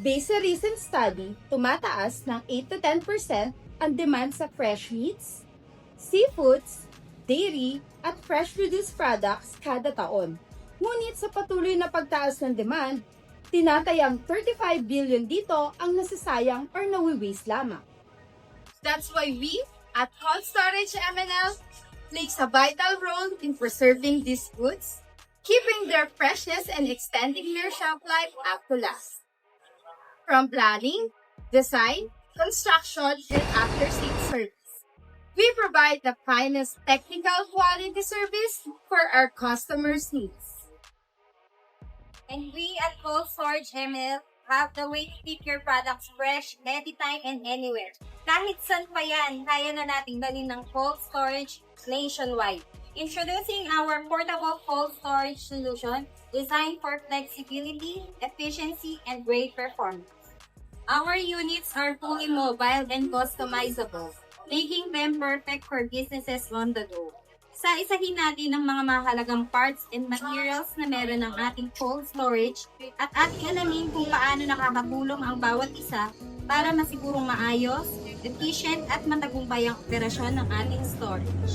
Based sa recent study, tumataas ng 8 to 10% ang demand sa fresh meats, seafoods, dairy, at fresh reduced products kada taon. Ngunit sa patuloy na pagtaas ng demand, tinatayang 35 billion dito ang nasasayang or nawi-waste lamang. That's why we, at Cold Storage MNL, plays a vital role in preserving these goods, keeping their freshness and extending their shelf life up to last. From planning, design, construction, and after-sales service, we provide the finest technical quality service for our customers' needs. And we at Cold Storage ML have the way to keep your products fresh anytime and anywhere. Kahit saan pa yan, kaya na nating dalhin ng cold storage nationwide. Introducing our portable cold storage solution designed for flexibility, efficiency, and great performance. Our units are fully mobile and customizable, making them perfect for businesses on the go. Isa-isahin natin ang mga mahalagang parts and materials na meron ng ating cold storage at ating alamin kung paano nakakatulong ang bawat isa para masigurong maayos, efficient at matagumpay ang operasyon ng ating storage.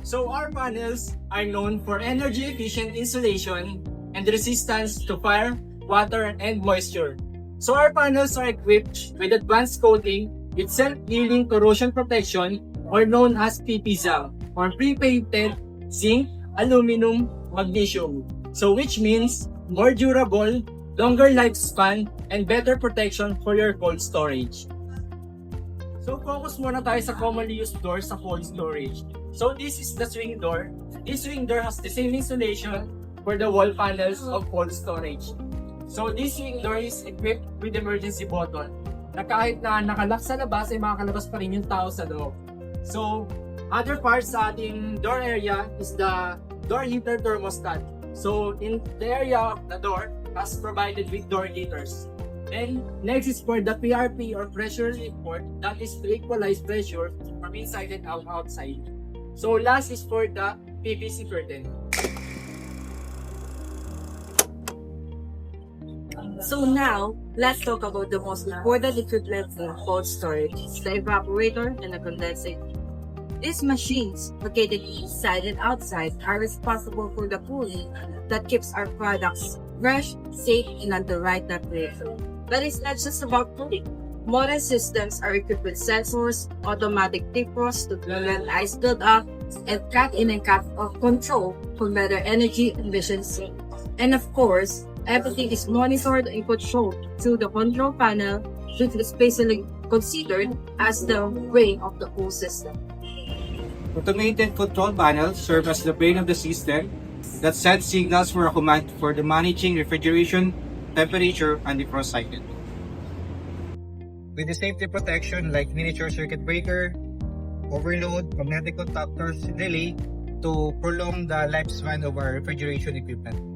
So our panels are known for energy-efficient insulation and resistance to fire, water, and moisture. So our panels are equipped with advanced coating with self-healing corrosion protection or known as PPZAL or pre-painted zinc, aluminum, magnesium. So which means more durable, longer lifespan, and better protection for your cold storage. So focus muna tayo sa commonly used doors sa cold storage. So this is the swing door. This swing door has the same insulation for the wall panels of cold storage. So this swing door is equipped with emergency button na kahit na nakalock sa labas ay makakalabas pa rin yung tao sa loob. So other parts sa ating door area is the door heater thermostat. So in the area of the door has provided with door heaters. Then next is for the PRP or pressure relief port, that is to equalize pressure from inside and outside. So last is for the PVC curtain. So now, let's talk about the most important equipment in cold storage, the evaporator and the condenser. These machines, located inside and outside, are responsible for the cooling that keeps our products fresh, safe, and at the right temperature. But it's not just about cooling. Modern systems are equipped with sensors, automatic defrost to prevent ice buildup, and cut in and cut off control for better energy efficiency. And of course, everything is monitored and controlled through the control panel, which is basically considered as the brain of the whole system. Automated control panels serve as the brain of the system that sends signals for a command for the managing refrigeration, temperature, and defrost cycle. With the safety protection like miniature circuit breaker, overload, magnetic contactors, relay to prolong the lifespan of our refrigeration equipment.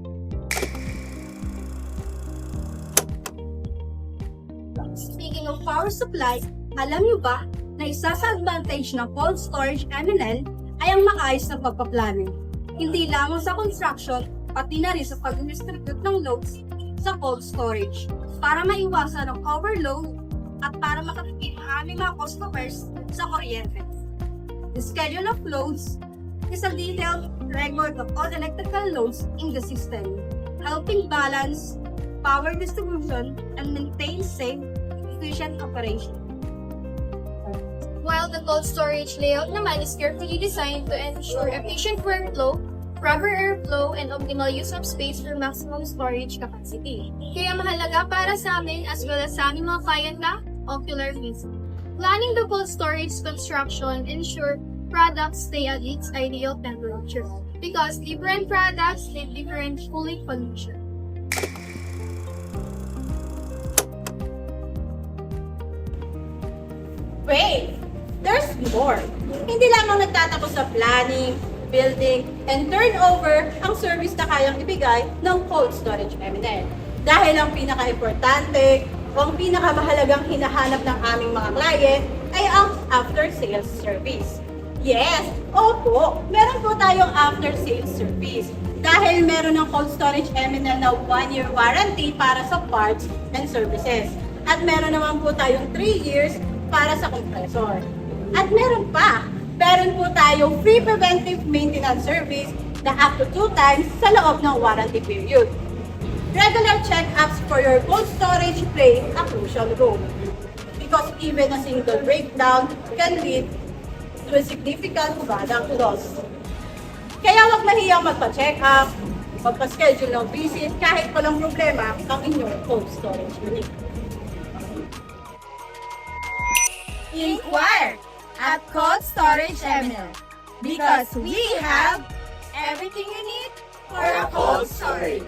Speaking of power supply, alam niyo ba na isa sa advantage ng cold storage MNL ay ang maayos na pagpaplano. Hindi lamang sa construction, pati na rin sa pag-distribute ng loads sa cold storage para maiwasan ang overload at para makatipid ang aming mga customers sa kuryente. The schedule of loads is a detailed record of all electrical loads in the system, helping balance power distribution and maintain safe, efficient operation. While the cold storage layout naman is carefully designed to ensure efficient workflow, proper airflow, and optimal use of space for maximum storage capacity. Kaya mahalaga para sa amin as well as sa aming mga client na ocular vision. Planning the cold storage construction ensure products stay at its ideal temperature because different products need different cooling conditions. Wait! There's more! Hindi lamang nagtatapos sa planning, building, and turnover ang service na kayang ibigay ng cold storage MNL. Dahil ang pinaka-importante o ang pinakamahalagang hinahanap ng aming mga client ay ang after-sales service. Yes! Opo! Meron po tayong after-sales service. Dahil meron ng Cold Storage MNL na 1-year warranty para sa parts and services. At meron naman po tayong 3 years para sa compressor. At meron po tayong free preventive maintenance service na up to 2 times sa loob ng warranty period. Regular check-ups for your cold storage play a crucial role because even a single breakdown can lead to a significant product loss. Kaya huwag mahiyang magpa-check up, magpa-schedule ng visit kahit walang problema ang inyong cold storage unit. Inquire at Cold Storage MNL because we have everything you need for a cold storage.